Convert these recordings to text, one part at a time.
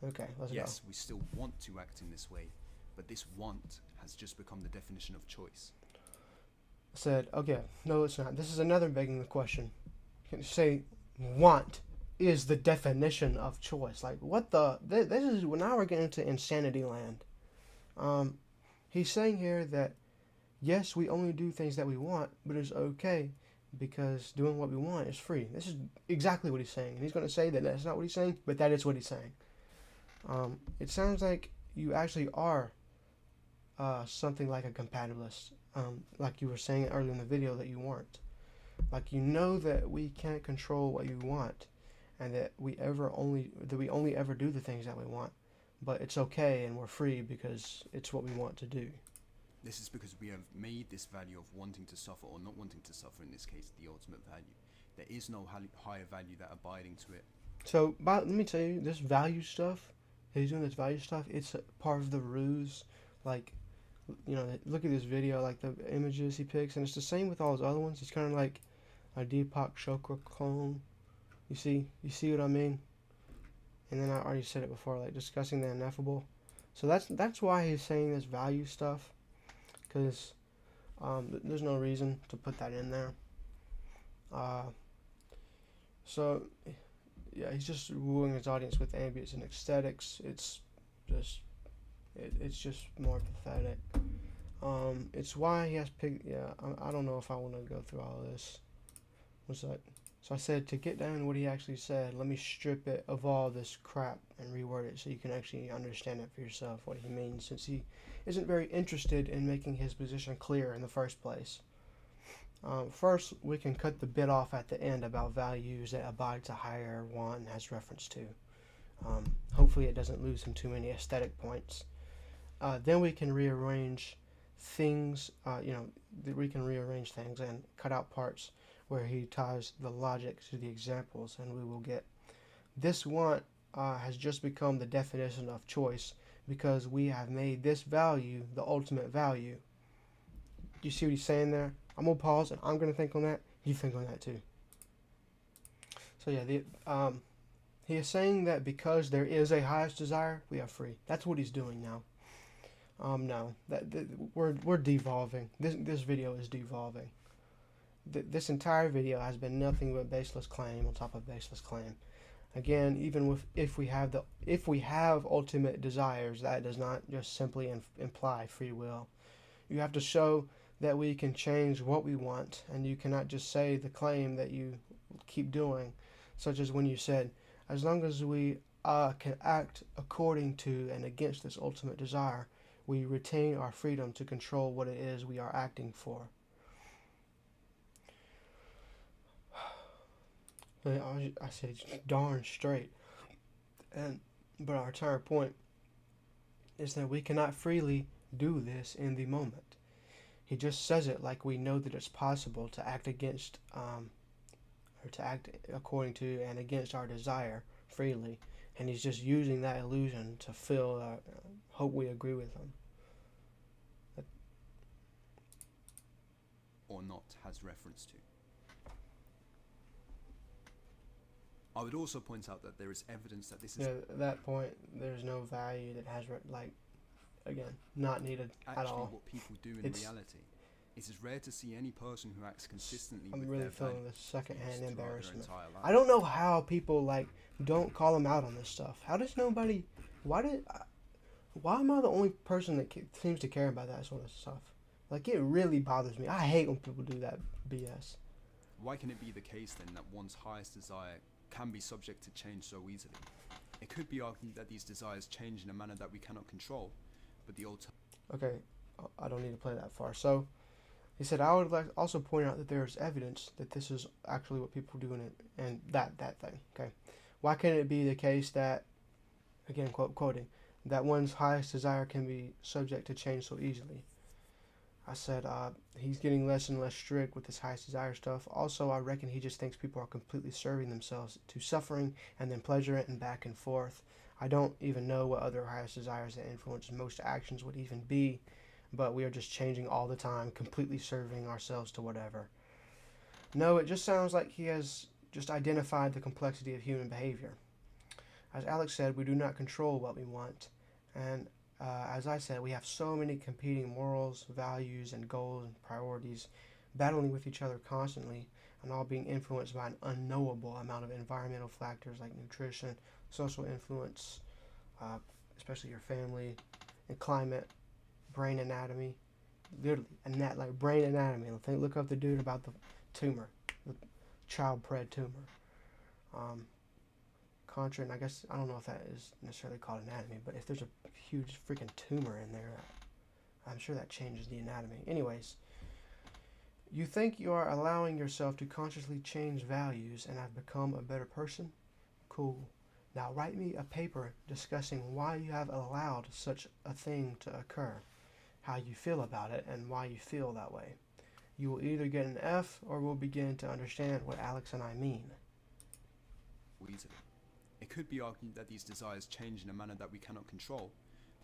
Okay, let's go. Yes, we still want to act in this way, but this want has just become the definition of choice. I said, okay, no, it's not. This is another begging the question. You can say want is the definition of choice. Like, what the? This is now we're getting into insanity land. Um, he's saying here that yes, we only do things that we want, but it's okay because doing what we want is free. This is exactly what he's saying. And he's going to say that that's not what he's saying, but that is what he's saying. It sounds like you actually are something like a compatibilist, like you were saying earlier in the video that you weren't. Like you know that we can't control what you want, and that we only ever do the things that we want, but it's okay and we're free because it's what we want to do. This is because we have made this value of wanting to suffer or not wanting to suffer, in this case, the ultimate value. There is no higher value that abiding to it. So, let me tell you, this value stuff, he's doing this value stuff. It's a part of the ruse. Like, look at this video, like the images he picks, and it's the same with all his other ones. He's kind of like a Deepak Chopra clone. You see what I mean? And then I already said it before, like discussing the ineffable. So that's why he's saying this value stuff, because there's no reason to put that in there. Uh, so yeah, he's just wooing his audience with ambience and aesthetics. Just it's just more pathetic. It's why he has picked. Yeah, I don't know if I want to go through all of this. What's that? So I said to get down to what he actually said, let me strip it of all this crap and reword it so you can actually understand it for yourself, what he means, since he isn't very interested in making his position clear in the first place. First, we can cut the bit off at the end about values that abide to higher one has reference to. Hopefully it doesn't lose him too many aesthetic points. Then we can rearrange things, we can rearrange things and cut out parts where he ties the logic to the examples, and we will get this want has just become the definition of choice because we have made this value the ultimate value. You see what he's saying there? I'm gonna pause and I'm gonna think on that. You think on that too. So yeah, he is saying that because there is a highest desire, we are free. That's what he's doing now. No, we're devolving. This video is devolving. This entire video has been nothing but baseless claim on top of baseless claim. Again, even if we have ultimate desires, that does not just simply imply free will. You have to show that we can change what we want, and you cannot just say the claim that you keep doing, such as when you said, as long as we can act according to and against this ultimate desire, we retain our freedom to control what it is we are acting for. I said darn straight. But our entire point is that we cannot freely do this in the moment. He just says it like we know that it's possible to act against, or to act according to and against our desire freely, and he's just using that illusion to hope we agree with him. Or not has reference to. I would also point out that there is evidence that this is At that point, there's no value that has again, not needed at all. what people do in reality. It is rare to see any person who acts consistently I'm with really their feeling values this secondhand embarrassment. life. I don't know how people don't call him out on this stuff. How does nobody? Why am I the only person that seems to care about that sort of stuff? Like it really bothers me. I hate when people do that BS. Why can it be the case then that one's highest desire can be subject to change so easily? It could be argued that these desires change in a manner that we cannot control, but the Okay, I don't need to play that far. So he said, I would like also point out that there is evidence that this is actually what people do and that thing. Okay, why can't it be the case that, again, quoting, that one's highest desire can be subject to change so easily? I said, he's getting less and less strict with his highest desire stuff. Also, I reckon he just thinks people are completely serving themselves to suffering and then pleasure it and back and forth. I don't even know what other highest desires that influence most actions would even be, but we are just changing all the time, completely serving ourselves to whatever. No, it just sounds like he has just identified the complexity of human behavior. As Alex said, we do not control what we want, and as I said, we have so many competing morals, values, and goals and priorities battling with each other constantly, and all being influenced by an unknowable amount of environmental factors like nutrition, social influence, uh, especially your family, and climate, brain anatomy, literally, like brain anatomy. Look up the dude about the tumor, the child-bred tumor. Um, Contra, and I guess I don't know if that is necessarily called anatomy, but if there's a huge freaking tumor in there, I'm sure that changes the anatomy. Anyways, you think you are allowing yourself to consciously change values and have become a better person? Cool. Now write me a paper discussing why you have allowed such a thing to occur, how you feel about it, and why you feel that way. You will either get an F or will begin to understand what Alex and I mean. Easily. It could be argued that these desires change in a manner that we cannot control,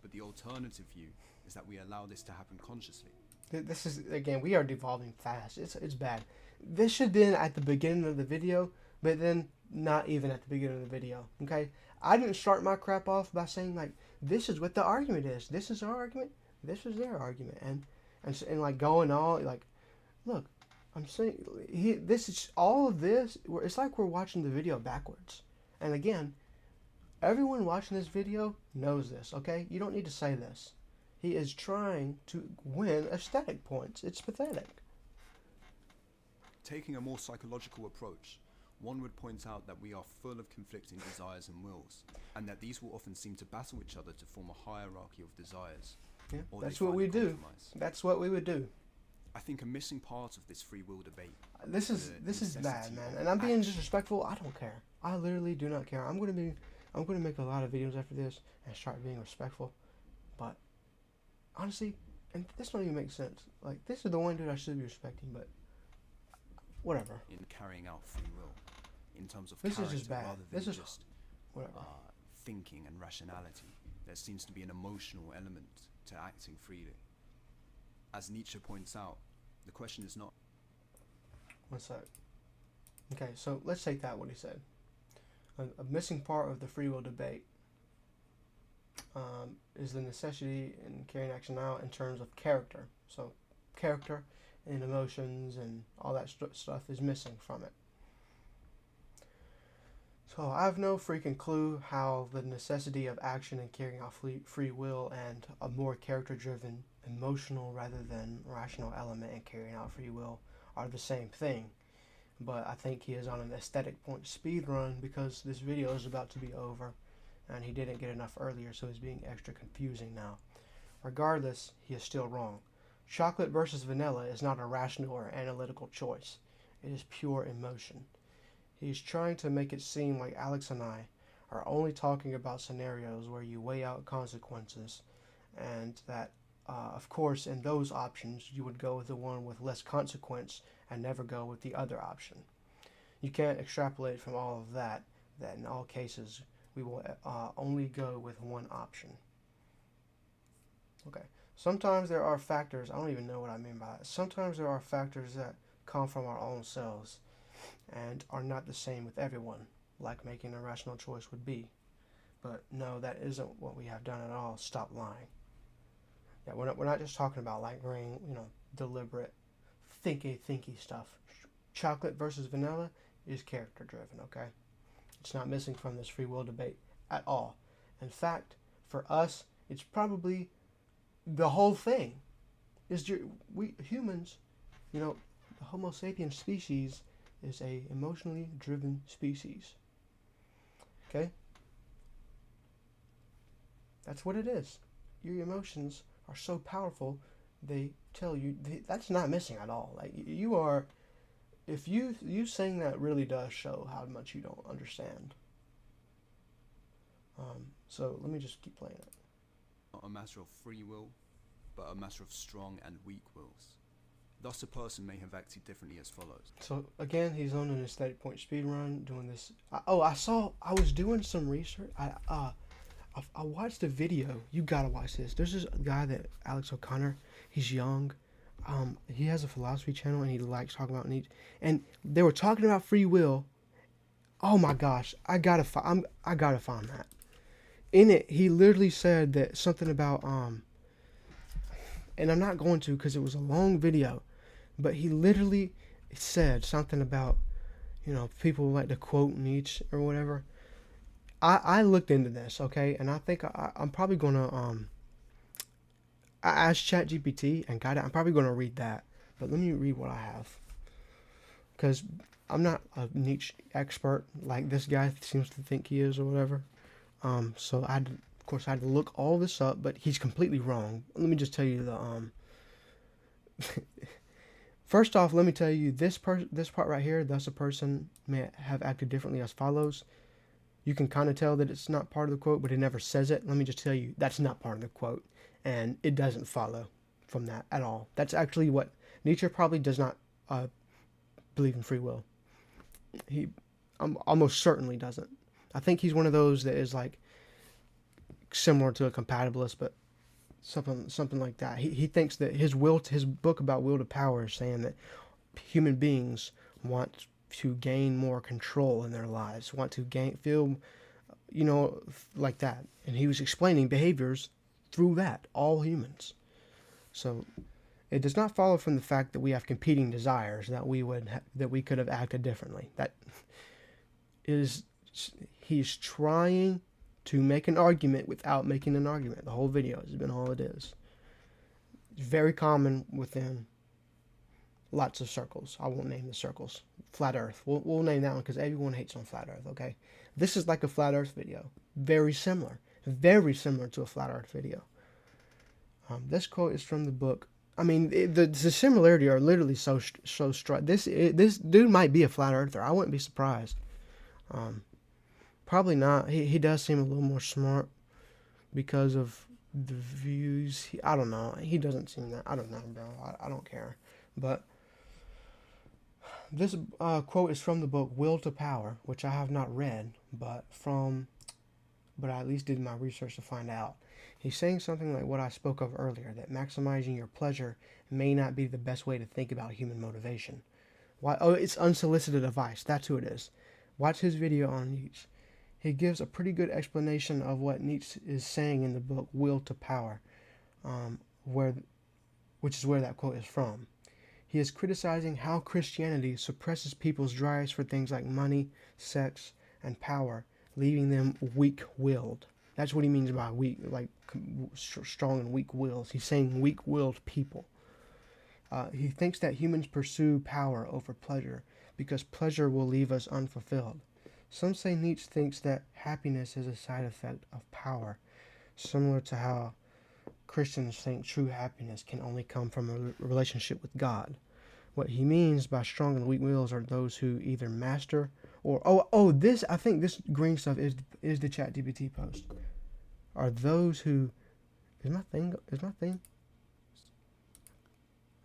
but the alternative view is that we allow this to happen consciously. This is, again, we are devolving fast. It's bad. This should have been at the beginning of the video, but then not even at the beginning of the video, okay? I didn't start my crap off by saying, like, this is what the argument is. This is our argument. This is their argument. And like, going all, like, look, I'm saying, this is, all of this, it's like we're watching the video backwards. And again, everyone watching this video knows this, okay? You don't need to say this. He is trying to win aesthetic points. It's pathetic. Taking a more psychological approach, one would point out that we are full of conflicting desires and wills, and that these will often seem to battle each other to form a hierarchy of desires. Yeah, that's what we do. That's what we would do. I think a missing part of this free will debate. This is bad, man. And I'm being disrespectful. I don't care. I literally do not care. I'm gonna make a lot of videos after this and start being respectful. But honestly, and this don't even make sense. Like, this is the one dude I should be respecting, but whatever. In carrying out free will, in terms of this character, is just bad. rather than This is just whatever. thinking and rationality, there seems to be an emotional element to acting freely. As Nietzsche points out, the question is not. One sec. Okay, so let's take that, what he said. A missing part of the free will debate is the necessity in carrying action out in terms of character. So character and emotions and all that stuff is missing from it. So I have no freaking clue how the necessity of action and carrying out free will and a more character-driven, emotional rather than rational element in carrying out free will are the same thing. But I think he is on an aesthetic point speed run because this video is about to be over and he didn't get enough earlier, so he's being extra confusing now. Regardless, he is still wrong. Chocolate versus vanilla is not a rational or analytical choice. It is pure emotion. He's trying to make it seem like Alex and I are only talking about scenarios where you weigh out consequences, and that, of course, in those options, you would go with the one with less consequence and never go with the other option. You can't extrapolate from all of that in all cases, we will only go with one option. Okay. Sometimes there are factors, I don't even know what I mean by that. Sometimes there are factors that come from our own selves and are not the same with everyone, like making a rational choice would be. But no, that isn't what we have done at all. Stop lying. Yeah, we're not just talking about like very, deliberate, thinky stuff. Chocolate versus vanilla is character driven, okay? It's not missing from this free will debate at all. In fact, for us, it's probably the whole thing. We humans, the Homo sapiens species is a emotionally driven species. Okay? That's what it is. Your emotions are so powerful, they tell you that's not missing at all. Like, you are, if you saying that really does show how much you don't understand. So let me just keep playing it. Not a matter of free will, but a matter of strong and weak wills. Thus, a person may have acted differently as follows. So again, he's on an aesthetic point speed run doing this. I was doing some research. I watched a video. You gotta watch this. There's this guy that Alex O'Connor. He's young. He has a philosophy channel and he likes talking about and they were talking about free will. Oh my gosh, I gotta find that. In it, he literally said that something about and I'm not going to because it was a long video, but he literally said something about, people like to quote Nietzsche or whatever. I looked into this, okay, and I think I'm probably gonna I asked ChatGPT and got it. I'm probably gonna read that, but let me read what I have because I'm not a Nietzsche expert like this guy seems to think he is or whatever. So of course, I had to look all this up, but he's completely wrong. Let me just tell you the First off, let me tell you this part right here. Thus, a person may have acted differently as follows. You can kind of tell that it's not part of the quote, but it never says it. Let me just tell you that's not part of the quote, and it doesn't follow from that at all. That's actually what Nietzsche probably does not believe in free will. He almost certainly doesn't. I think he's one of those that is like similar to a compatibilist, but something like that. He thinks that his book about will to power is saying that human beings want to gain more control in their lives, want to feel, like that. And he was explaining behaviors through that, all humans. So it does not follow from the fact that we have competing desires that we could have acted differently. That is, he's trying to make an argument without making an argument. The whole video has been all it is. It's very common within lots of circles. I won't name the circles. Flat Earth. We'll name that one because everyone hates on Flat Earth, okay? This is like a Flat Earth video. Very similar. Very similar to a Flat Earth video. This quote is from the book. I mean, the similarity are literally so strong. This dude might be a Flat Earther. I wouldn't be surprised. Probably not. He does seem a little more smart because of the views. I don't know. He doesn't seem that. I don't know, bro. I don't care. But this quote is from the book Will to Power, which I have not read, but I at least did my research to find out. He's saying something like what I spoke of earlier, that maximizing your pleasure may not be the best way to think about human motivation. Why? Oh, it's unsolicited advice. That's who it is. Watch his video on Nietzsche. He gives a pretty good explanation of what Nietzsche is saying in the book Will to Power, which is where that quote is from. He is criticizing how Christianity suppresses people's drives for things like money, sex, and power, leaving them weak-willed. That's what he means by weak, like strong and weak wills. He's saying weak-willed people. He thinks that humans pursue power over pleasure because pleasure will leave us unfulfilled. Some say Nietzsche thinks that happiness is a side effect of power, similar to how Christians think true happiness can only come from a relationship with God. What he means by strong and weak wills are those who either master or this I think this green stuff is the ChatGPT post. Are those who is my thing?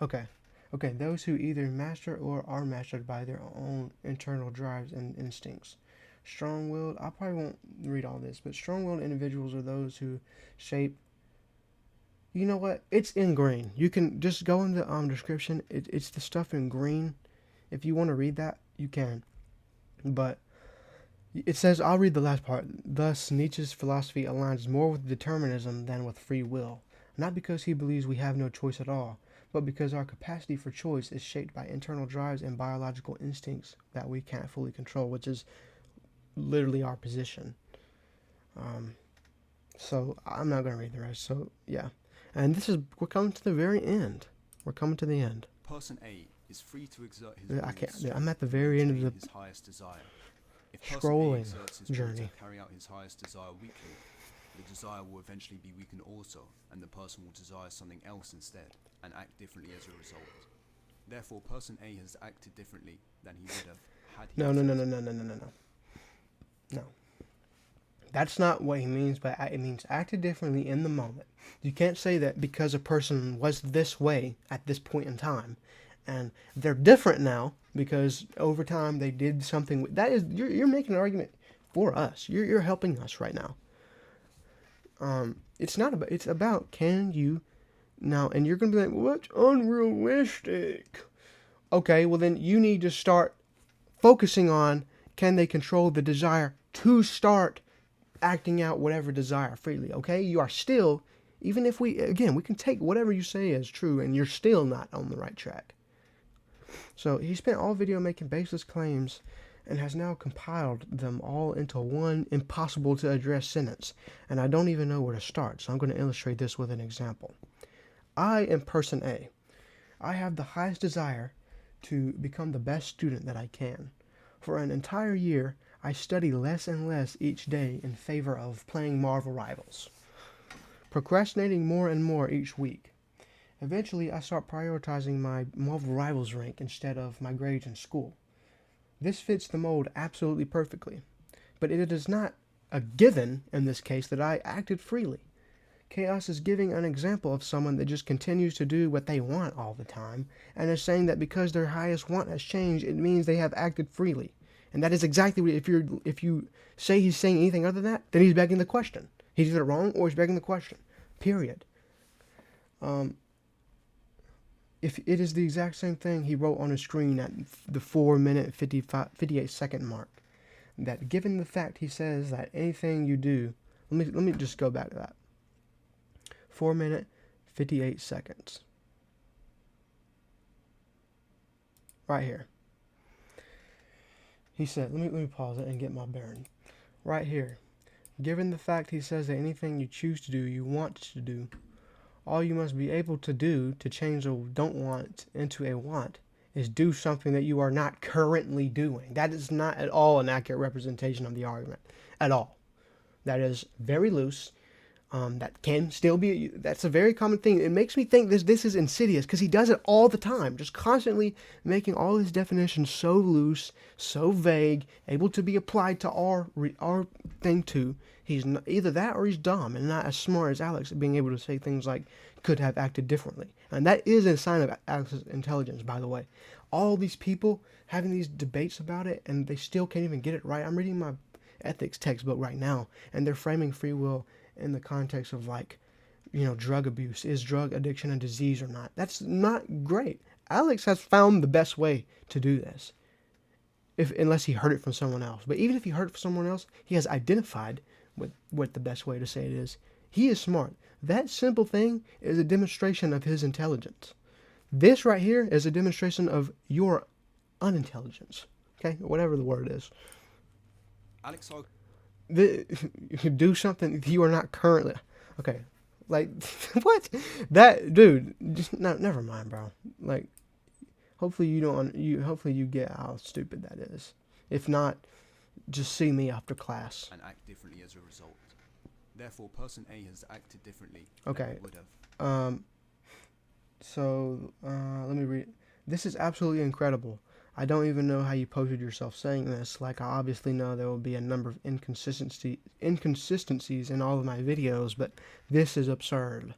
Okay. Okay, those who either master or are mastered by their own internal drives and instincts. Strong-willed, I probably won't read all this, but strong-willed individuals are those who shape. You know what? It's in green. You can just go in the description. It's the stuff in green. If you want to read that, you can. But it says, I'll read the last part. Thus, Nietzsche's philosophy aligns more with determinism than with free will. Not because he believes we have no choice at all, but because our capacity for choice is shaped by internal drives and biological instincts that we can't fully control, which is literally our position. So I'm not going to read the rest. So yeah, and we're coming to the very end. We're coming to the end. Person A is free to exert his I can't. I'm at the very end of his highest desire. If scrolling exerts his journey. will to carry out his highest desire weakly, the desire will eventually be weakened also, and the person will desire something else instead, and act differently as a result. Therefore, person A has acted differently than he would have had he. No. That's not what he means by it means acted differently in the moment. You can't say that because a person was this way at this point in time, and they're different now because over time they did something. That is, you're making an argument for us. You're helping us right now. It's not about. It's about can you now, and you're gonna be like, what's unrealistic? Okay, well then you need to start focusing on can they control the desire to start acting out whatever desire freely. Okay, you are still, even if we can take whatever you say as true, and you're still not on the right track. So he spent all video making baseless claims and has now compiled them all into one impossible to address sentence, and I don't even know where to start, so I'm going to illustrate this with an example. I am person A. I have the highest desire to become the best student that I can. For an entire year, I study less and less each day in favor of playing Marvel Rivals, procrastinating more and more each week. Eventually, I start prioritizing my Marvel Rivals rank instead of my grades in school. This fits the mold absolutely perfectly, but it is not a given in this case that I acted freely. Chaos is giving an example of someone that just continues to do what they want all the time, and is saying that because their highest want has changed, it means they have acted freely. And that is exactly what, if you say he's saying anything other than that, then he's begging the question. He's either wrong or he's begging the question. Period. If it is the exact same thing he wrote on his screen at the 4-minute 58-second mark, that given the fact he says that anything you do, let me just go back to that. 4-minute 58 seconds. Right here. He said, let me pause it and get my bearing. Right here. Given the fact he says that anything you choose to do, you want to do, all you must be able to do to change a don't want into a want is do something that you are not currently doing. That is not at all an accurate representation of the argument. At all. That is very loose. That can still be, that's a very common thing. It makes me think this is insidious because he does it all the time, just constantly making all his definitions so loose, so vague, able to be applied to our thing too. He's not, either that or he's dumb and not as smart as Alex at being able to say things like could have acted differently. And that is a sign of Alex's intelligence, by the way. All these people having these debates about it and they still can't even get it right. I'm reading my ethics textbook right now and they're framing free will in the context of drug abuse. Is drug addiction a disease or not? That's not great. Alex has found the best way to do this, unless he heard it from someone else. But even if he heard it from someone else, he has identified what the best way to say it is. He is smart. That simple thing is a demonstration of his intelligence. This right here is a demonstration of your unintelligence. Okay, whatever the word is. Alex, You do something you are not currently. Okay, like what? That dude. Just no, never mind, bro. Like, hopefully you don't. Hopefully you get how stupid that is. If not, just see me after class. And act differently as a result. Therefore, person A has acted differently. Okay. Than would have. So let me read. This is absolutely incredible. I don't even know how you posted yourself saying this. Like, I obviously know there will be a number of inconsistencies in all of my videos, but this is absurd.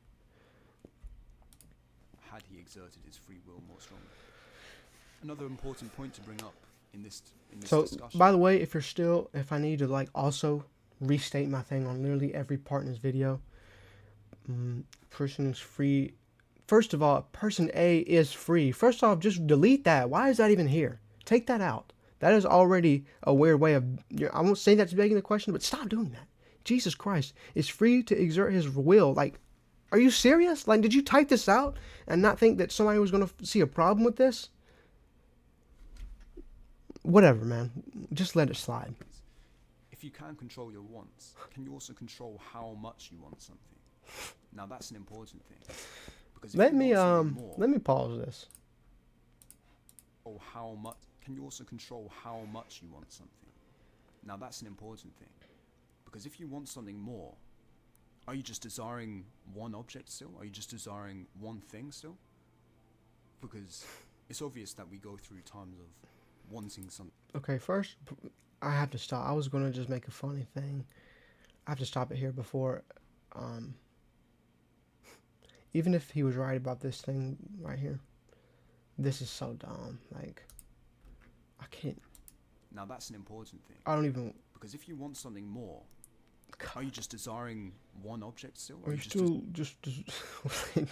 Had he exerted his free will more strongly. Another important point to bring up in this discussion. By the way, if I need to also restate my thing on literally every part in this video, person is free. First of all, person A is free. First off, just delete that. Why is that even here? Take that out. That is already a weird way of... I won't say that's begging the question, but stop doing that. Jesus Christ. Is free to exert his will. Like, are you serious? Did you type this out and not think that somebody was going to see a problem with this? Whatever, man. Just let it slide. If you can control your wants, can you also control how much you want something? Now, that's an important thing. Let me pause this. Or how much? Can you also control how much you want something? Now that's an important thing, because if you want something more, are you just desiring one object still? Are you just desiring one thing still? Because it's obvious that we go through times of wanting something. Okay, first I have to stop. I was gonna just make a funny thing. I have to stop it here before. Even if he was right about this thing right here, this is so dumb. Like, I can't. Now that's an important thing. I don't even. Because if you want something more, are you just desiring one object still? Or are you still just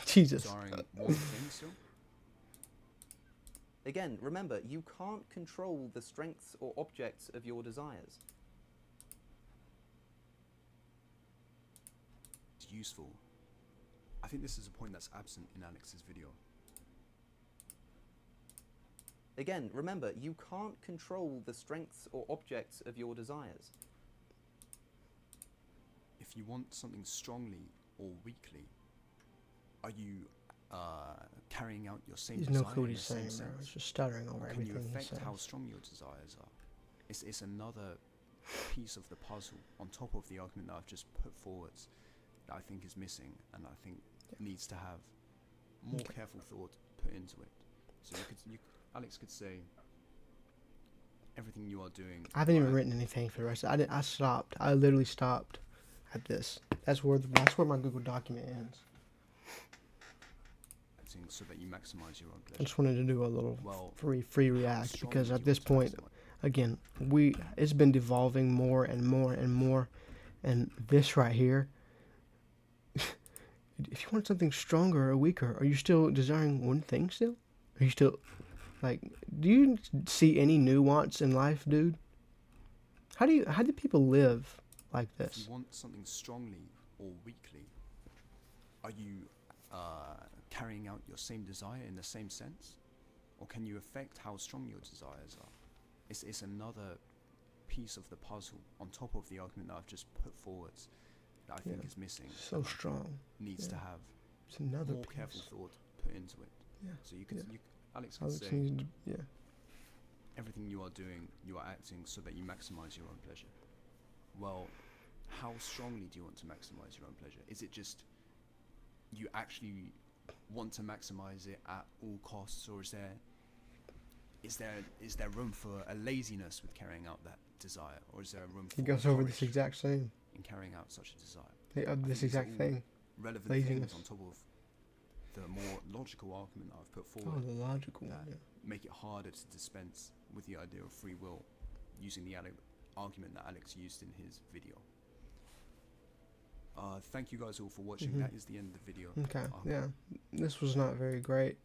Jesus? Desiring one thing still? Again, remember, you can't control the strengths or objects of your desires. It's useful. I think this is a point that's absent in Alex's video. Again, remember, you can't control the strengths or objects of your desires. If you want something strongly or weakly, are you carrying out your same He's desire no clue what in he's the same saying, bro. sense? He's just stuttering over Or can you everything he affect says. how strong your desires are? It's another piece of the puzzle on top of the argument that I've just put forward that I think is missing, and I think needs to have more careful thought put into it. So Alex could say, everything you are doing. I haven't even written anything for the rest. I stopped. I literally stopped at this. That's where my Google document ends. So that you maximize your own pleasure. I just wanted to do a little free how react strongly because do at you this want to point, maximize? again, it's been devolving more and more and more, and this right here. If you want something stronger or weaker, are you still desiring one thing still? Are you still, like, do you see any nuance in life, dude? How do people live like If this? you want something strongly or weakly, are you carrying out your same desire in the same sense? Or can you affect how strong your desires are? It's another piece of the puzzle on top of the argument that I've just put forward that I think is missing. So and I think strong. needs to have It's another more piece. careful thought put into it. Yeah. So Alex could Alex say, needs to, yeah. everything you are doing, you are acting so that you maximize your own pleasure. Well, how strongly do you want to maximize your own pleasure? Is it just you actually want to maximize it at all costs, or is there room for a laziness with carrying out that desire, or is there room for He goes over courage this exact same. in carrying out such a desire? This these are exact all thing. Relevant Laziness. things on top of the more logical argument that I've put Oh, forward the logical one. that Yeah. make it harder to dispense with the idea of free will using the argument that Alex used in his video. Thank you guys all for watching. Mhm. That is the end of the video. Okay. Yeah. This was not very great.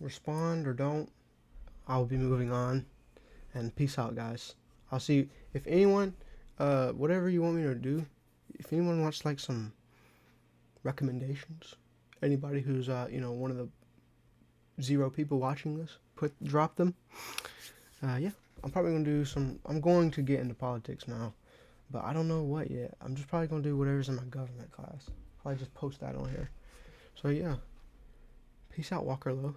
Respond or don't. I'll be moving on. And peace out, guys. I'll see you. If anyone, whatever you want me to do, if anyone wants like some recommendations, anybody who's one of the 0 people watching this, drop them. Yeah. I'm probably gonna do I'm going to get into politics now, but I don't know what yet. I'm just probably gonna do whatever's in my government class. Probably just post that on here. So yeah. Peace out, Walker Low.